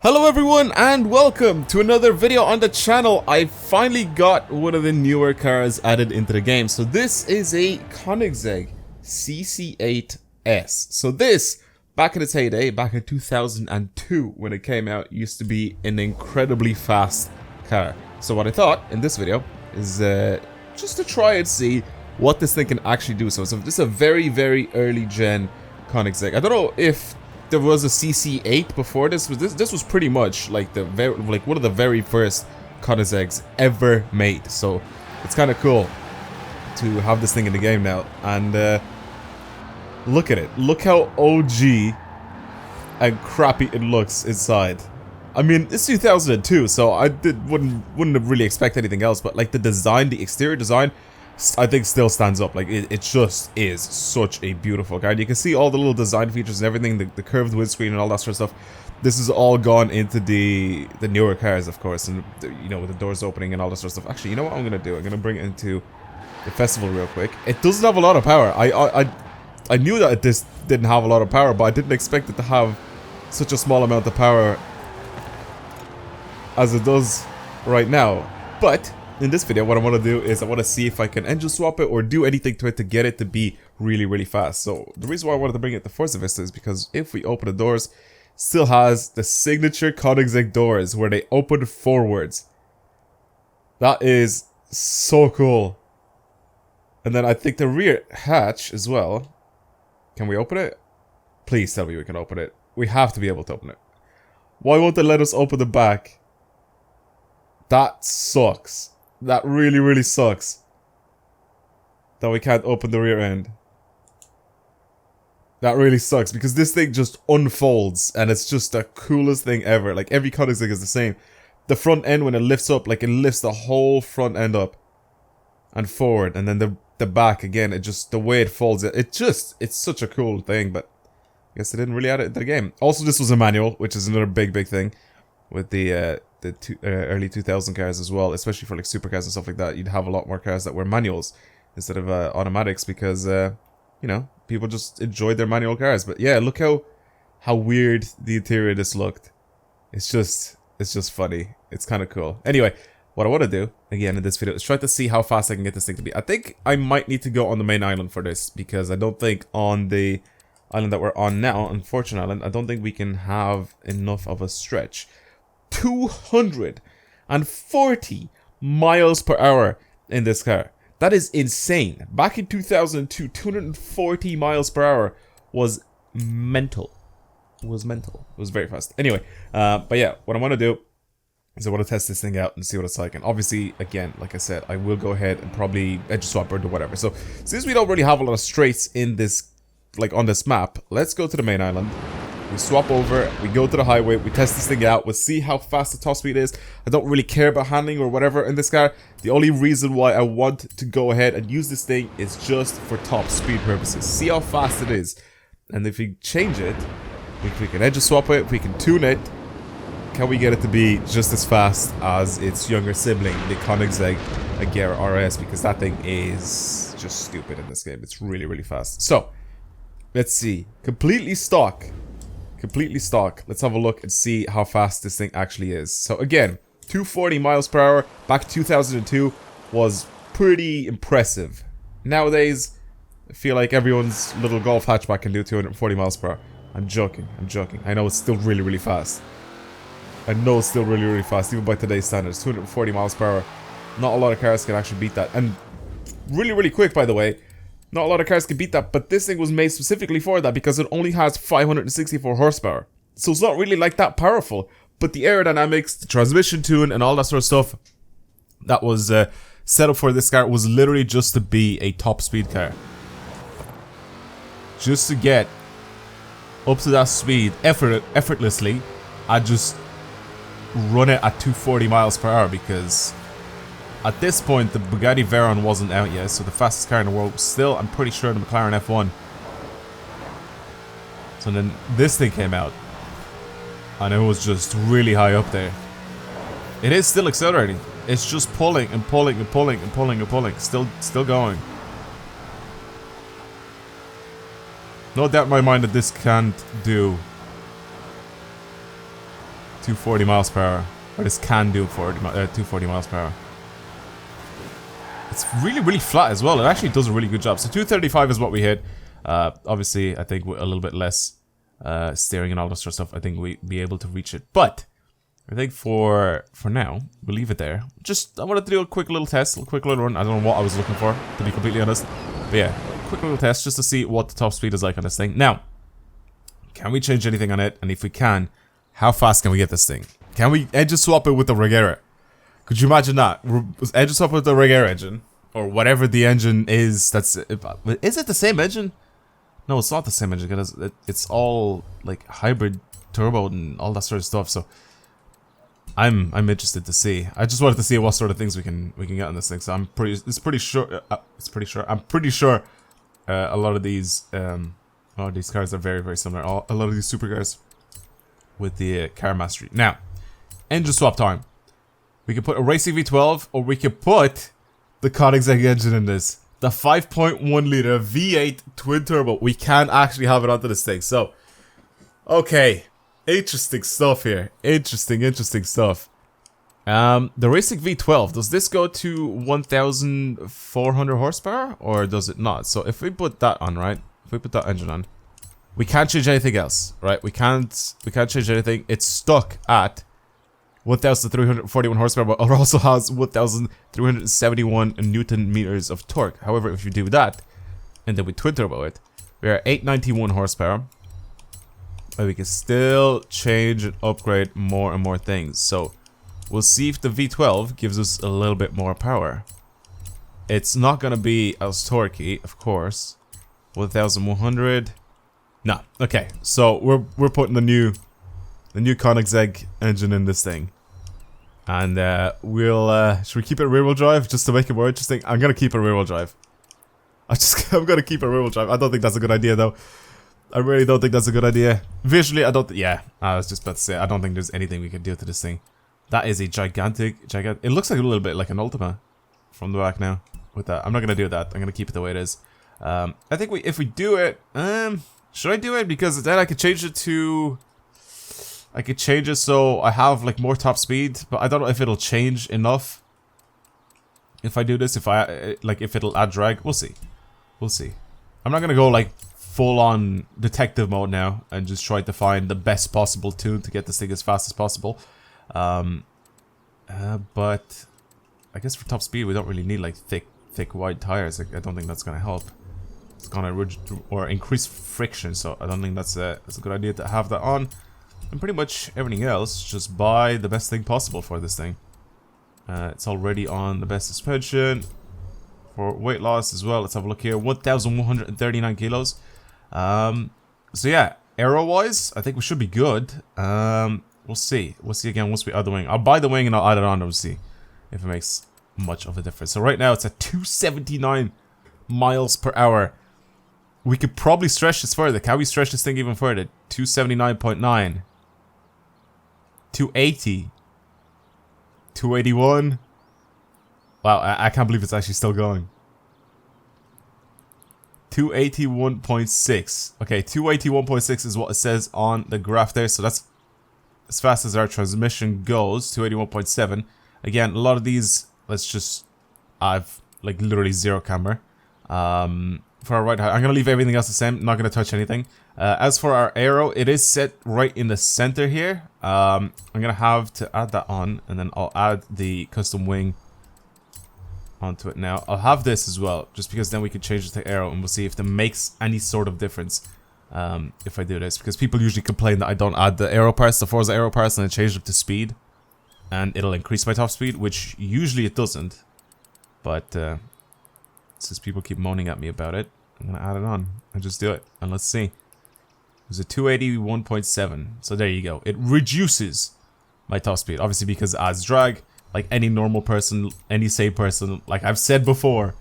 Hello everyone and welcome to another video on the channel. I finally got one of the newer cars added into the game. So this is a Koenigsegg CC8S. So this, back in its heyday, back in 2002 when it came out, used to be an incredibly fast car. So what I thought in this video is just to try and see what this thing can actually do. So this is a very early gen Koenigsegg. I don't know if there was a CC8 before this. This was pretty much like one of the very first Koenigsegg's ever made. So it's kind of cool to have this thing in the game now. And look at it. Look how OG and crappy it looks inside. I mean, it's 2002, so I wouldn't have really expect anything else. But like the design, the exterior design, I think still stands up. Like it just is such a beautiful car. And you can see all the little design features and everything, the curved windscreen and all that sort of stuff. This is all gone into the newer cars, of course, and you know, with the doors opening and all that sort of stuff. Actually, you know what I'm gonna do? I'm gonna bring it into the festival real quick. It doesn't have a lot of power. I knew that this didn't have a lot of power, but I didn't expect it to have such a small amount of power as it does right now. But in this video, what I want to do is I want to see if I can engine swap it or do anything to it to get it to be really fast. So the reason why I wanted to bring it to Forza Vista is because if we open the doors, it still has the signature Koenigsegg doors where they open forwards. That is so cool. And then I think the rear hatch as well. Can we open it? Please tell me we can open it. We have to be able to open it. Why won't they let us open the back? That sucks. That really sucks. That we can't open the rear end. That really sucks because this thing just unfolds and it's just the coolest thing ever. Like every Koenigsegg is the same. The front end, when it lifts up, like it lifts the whole front end up and forward, and then the back again, it just, the way it folds, it's such a cool thing. But I guess they didn't really add it into the game. Also, this was a manual, which is another big thing with the early 2000 cars as well, especially for like supercars and stuff like that. You'd have a lot more cars that were manuals instead of automatics because you know, people just enjoyed their manual cars. But yeah, look how weird the interior of this looked. It's just funny. It's kind of cool. Anyway, what I want to do again in this video is try to see how fast I can get this thing to be. I think I might need to go on the main island for this because I don't think on the island that we're on now, Unfortunate Island, I don't think we can have enough of a stretch. 240 miles per hour in this car. That is insane. Back in 2002, 240 miles per hour was mental. It was very fast. Anyway, but yeah, what I want to do is I want to test this thing out and see what it's like. And obviously, again, like I said, I will go ahead and probably edge swap or do whatever. So since we don't really have a lot of straights in this, like on this map, let's go to the main island. We swap over, we go to the highway, we test this thing out, we'll see how fast the top speed is. I don't really care about handling or whatever in this car. The only reason why I want to go ahead and use this thing is just for top speed purposes. See how fast it is. And if we change it, if we can edge swap it, if we can tune it, can we get it to be just as fast as its younger sibling, the Koenigsegg Agera RS? Because that thing is just stupid in this game. It's really fast. So, let's see. Completely stock. Let's have a look and see how fast this thing actually is. So again, 240 miles per hour back 2002 was pretty impressive. Nowadays, I feel like everyone's little Golf hatchback can do 240 miles per hour. I'm joking. I know it's still really fast. Even by today's standards. 240 miles per hour. Not a lot of cars can actually beat that. And really quick, by the way. Not a lot of cars can beat that, but this thing was made specifically for that because it only has 564 horsepower. So it's not really like that powerful, but the aerodynamics, the transmission tune, and all that sort of stuff that was set up for this car was literally just to be a top speed car. Just to get up to that speed effortlessly, I just run it at 240 miles per hour because at this point, the Bugatti Veyron wasn't out yet, so the fastest car in the world was still, I'm pretty sure, the McLaren F1. So then this thing came out, and it was just really high up there. It is still accelerating. It's just pulling. Still going. No doubt in my mind that this can't do 240 miles per hour. Or this can do 240 miles per hour. It's really flat as well. It actually does a really good job. So 235 is what we hit. Obviously, I think with a little bit less steering and all this sort of stuff, I think we'd be able to reach it. But I think for now, we'll leave it there. I wanted to do a quick little test, a quick little run. I don't know what I was looking for, to be completely honest. But yeah, quick little test just to see what the top speed is like on this thing. Now, can we change anything on it? And if we can, how fast can we get this thing? Can we engine swap it with the Regera? Could you imagine that? Engine swap with the Regera engine, or whatever the engine is. Is it the same engine? No, it's not the same engine because it's all like hybrid turbo and all that sort of stuff. So I'm interested to see. I just wanted to see what sort of things we can get on this thing. So I'm pretty sure a lot of these cars are very similar. A lot of these supercars with the car mastery. Now, engine swap time. We could put a racing V12, or we could put the Koenigsegg engine in this. The 5.1 liter V8 twin turbo. We can actually have it onto this thing. So, okay. Interesting stuff here. Interesting stuff. The racing V12, does this go to 1,400 horsepower? Or does it not? So if we put that on, right? If we put that engine on, we can't change anything else, right? We can't change anything. It's stuck at 1,341 horsepower, but it also has 1,371 Newton meters of torque. However, if you do that, and then we twin turbo it, we are at 891 horsepower. But we can still change and upgrade more and more things. So we'll see if the V12 gives us a little bit more power. It's not gonna be as torquey, of course. 1,100. No. Okay. So we're putting the new Koenigsegg engine in this thing. And should we keep it rear wheel drive just to make it more interesting? I'm gonna keep it rear wheel drive. I'm gonna keep it rear wheel drive. I don't think that's a good idea though. I really don't think that's a good idea. Visually, I was just about to say, I don't think there's anything we can do to this thing. That is a gigantic. It looks like a little bit like an Ultima from the back now. With that, I'm not gonna do that. I'm gonna keep it the way it is. I think if we do it, should I do it? Because then I could change it to. I could change it so I have like more top speed, but I don't know if it'll change enough. If I do this, if it'll add drag, we'll see. We'll see. I'm not gonna go like full-on detective mode now and just try to find the best possible tune to get this thing as fast as possible. But I guess for top speed we don't really need like thick wide tires. I don't think that's gonna help. It's gonna increase friction, so I don't think that's a good idea to have that on. And pretty much everything else, just buy the best thing possible for this thing. It's already on the best suspension. For weight loss as well, let's have a look here. 1,139 kilos. So yeah, aero-wise, I think we should be good. We'll see. We'll see again once we add the wing. I'll buy the wing and I'll add it on and we'll see if it makes much of a difference. So right now it's at 279 miles per hour. We could probably stretch this further. Can we stretch this thing even further? 279.9. 280. 281. Wow, I can't believe it's actually still going. 281.6. Okay, 281.6 is what it says on the graph there. So that's as fast as our transmission goes. 281.7. Again, a lot of these, I've like literally zero camber. For our right, I'm gonna leave everything else the same. Not gonna touch anything. As for our arrow, it is set right in the center here. I'm gonna have to add that on, and then I'll add the custom wing onto it now. I'll have this as well, just because then we can change it to arrow, and we'll see if that makes any sort of difference if I do this. Because people usually complain that I don't add the arrow parts, the Forza arrow parts, and I change it to speed, and it'll increase my top speed, which usually it doesn't. But since people keep moaning at me about it, I'm gonna add it on and just do it, and let's see. It was a 281.7, so there you go. It reduces my top speed, obviously because it adds drag. Like any normal person, any sane person, like I've said before,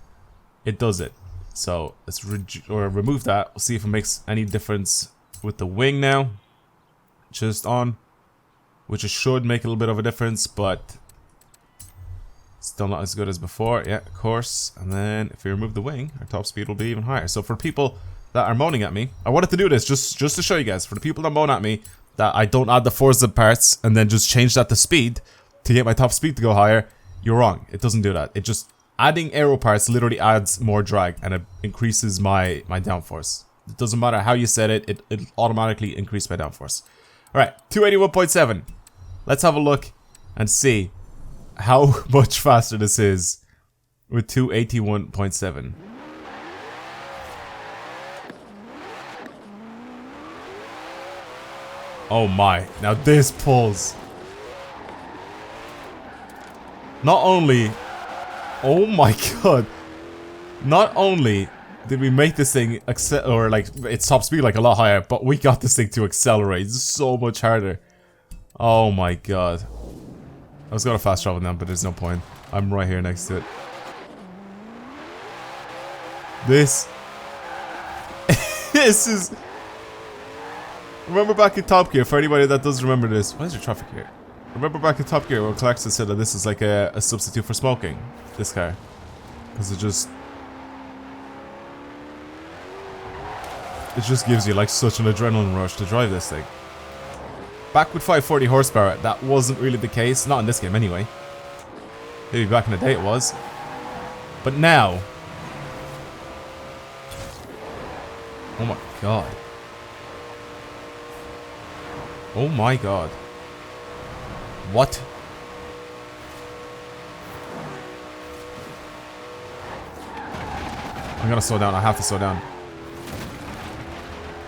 it does it. So let's remove that. We'll see if it makes any difference with the wing now. Just on, which it should make a little bit of a difference, but still not as good as before. Yeah, of course. And then if we remove the wing, our top speed will be even higher. So for people that are moaning at me, I wanted to do this just to show you guys. For the people that moan at me that I don't add the Forza parts and then just change that to speed to get my top speed to go higher, you're wrong. It doesn't do that. It just, adding aero parts literally adds more drag and it increases my downforce. It doesn't matter how you set it, it automatically increases my downforce. Alright, 281.7. Let's have a look and see how much faster this is with 281.7. Oh my, now this pulls. Not only, oh my god, not only did we make this thing or like its top speed like a lot higher, but we got this thing to accelerate so much harder. Oh my god. I was gonna fast travel now, but there's no point. I'm right here next to it. This is. Remember back in Top Gear, for anybody that does remember this. Why is there traffic here? Remember back in Top Gear where Clarkson said that this is like a substitute for smoking? This car. Because it just gives you like such an adrenaline rush to drive this thing. Back with 540 horsepower, that wasn't really the case. Not in this game anyway. Maybe back in the day it was. But now. Oh my god. Oh my god. What? I'm gonna slow down. I have to slow down.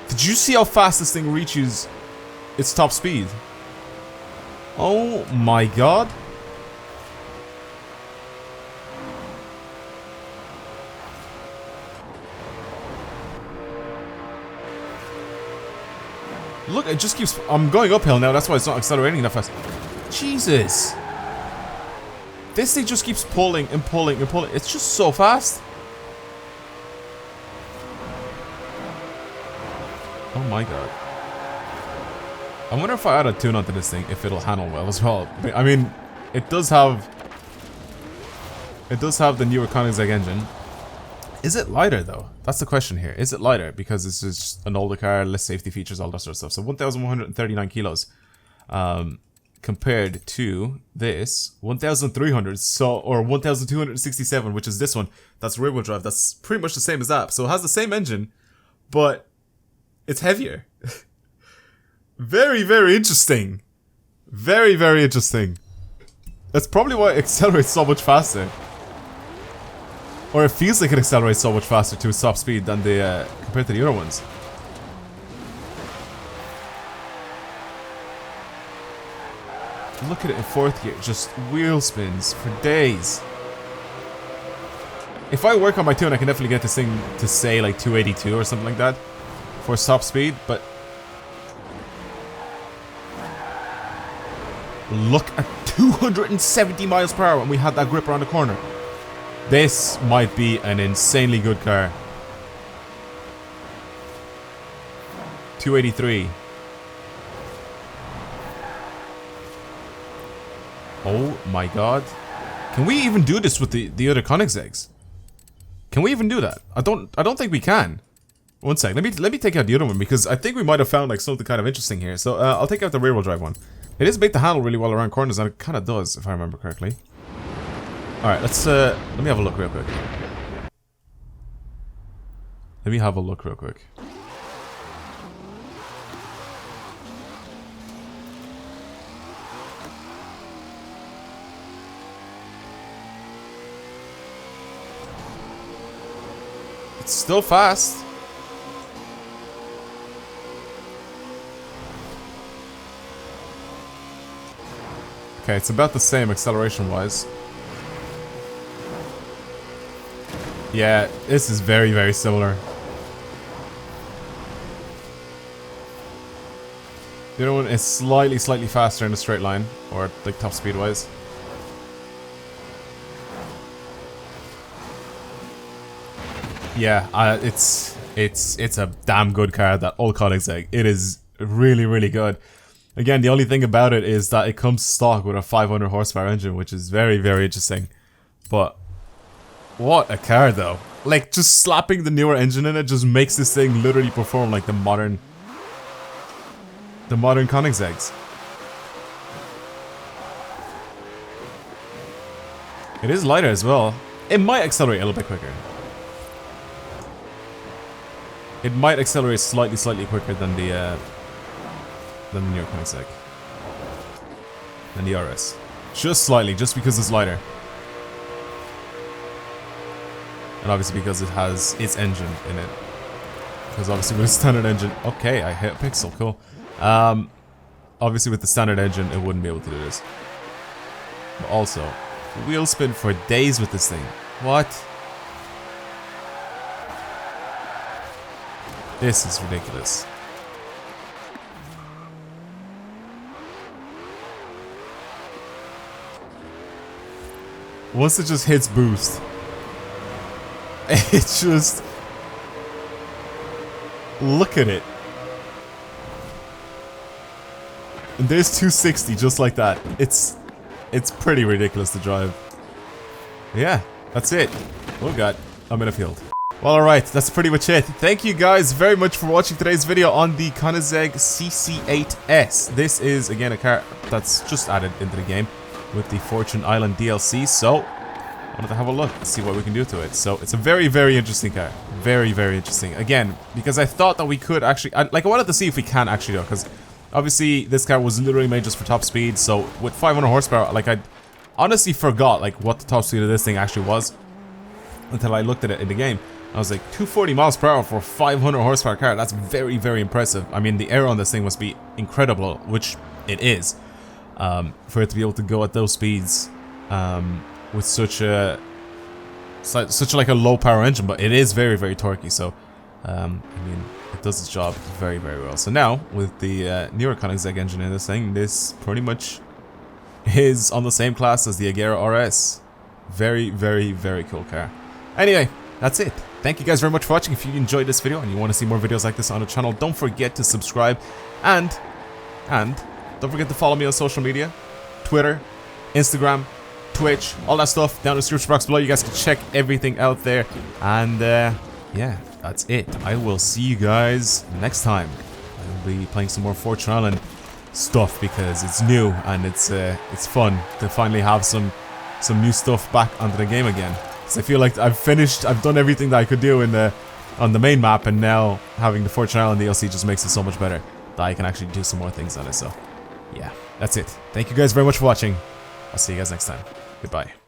Did you see how fast this thing reaches its top speed? Oh my god. Look, it just keeps... I'm going uphill now, that's why it's not accelerating that fast. Jesus. This thing just keeps pulling and pulling and pulling. It's just so fast. Oh my god. I wonder if I add a tune onto this thing, if it'll handle well as well. I mean, it does have... It does have the newer Koenigsegg engine. Is it lighter though? That's the question here. Is it lighter? Because this is just an older car, less safety features, all that sort of stuff. So 1,139 kilos. Compared to this 1,300, so, or 1,267, which is this one. That's rear wheel drive. That's pretty much the same as that. So it has the same engine, but it's heavier. Very, very interesting. Very, very interesting. That's probably why it accelerates so much faster. Or it feels like it accelerates so much faster to its top speed than the compared to the other ones. Look at it in fourth gear, just wheel spins for days. If I work on my tune, I can definitely get this thing to say like 282 or something like that for top speed, but look at 270 miles per hour when we had that grip around the corner. This might be an insanely good car. 283. Oh my god. Can we even do this with the other Koenigsegg's? Can we even do that? I don't think we can. One sec. Let me take out the other one because I think we might have found like something kind of interesting here. So I'll take out the rear wheel drive one. It is made to handle really well around corners, and it kind of does, if I remember correctly. All right, let's let me have a look real quick. Let me have a look real quick. It's still fast. Okay, it's about the same acceleration-wise. Yeah, this is very, very similar. The other one is slightly faster in a straight line, or like top speed-wise. Yeah, it's a damn good car, that old Koenigsegg. It is really, really good. Again, the only thing about it is that it comes stock with a 500 horsepower engine, which is very, very interesting. But what a car, though. Like, just slapping the newer engine in it just makes this thing literally perform like the modern the modern Koenigsegg's. It is lighter as well. It might accelerate a little bit quicker. It might accelerate slightly quicker than the newer Koenigsegg. Than the RS. Just slightly, just because it's lighter. And obviously because it has its engine in it. Because obviously with the standard engine... Okay, I hit a pixel, cool. Obviously with the standard engine, it wouldn't be able to do this. But also, wheel spin for days with this thing. What? This is ridiculous. Once it just hits boost, it just... Look at it. And there's 260 just like that. It's pretty ridiculous to drive. Yeah, that's it. Oh god, I'm in a field. Well, alright, that's pretty much it. Thank you guys very much for watching today's video on the Koenigsegg CC8S. This is, again, a car that's just added into the game with the Fortune Island DLC, so I wanted to have a look and see what we can do to it. So, it's a very, very interesting car. Very, very interesting. Again, because I thought that we could actually... I wanted to see if we can actually do it, because obviously this car was literally made just for top speed, so with 500 horsepower, like, I honestly forgot, like, what the top speed of this thing actually was until I looked at it in the game. I was like, 240 miles per hour for a 500 horsepower car. That's very, very impressive. I mean, the aero on this thing must be incredible, which it is. For it to be able to go at those speeds with such a like a low power engine, but it is very, very torquey. So, I mean, it does its job very, very well. So now, with the newer Koenigsegg engine in this thing, this pretty much is on the same class as the Agera RS. Very, very, very cool car. Anyway, that's it. Thank you guys very much for watching. If you enjoyed this video and you want to see more videos like this on the channel, don't forget to subscribe. And don't forget to follow me on social media. Twitter, Instagram, Twitch, all that stuff down in the description box below. You guys can check everything out there. And yeah, that's it. I will see you guys next time. I'll be playing some more Fortune Island stuff because it's new and it's fun to finally have some new stuff back onto the game again. I feel like I've done everything that I could do on the main map, and now having the Fortune Island DLC just makes it so much better that I can actually do some more things on it. So, yeah, that's it. Thank you guys very much for watching. I'll see you guys next time. Goodbye.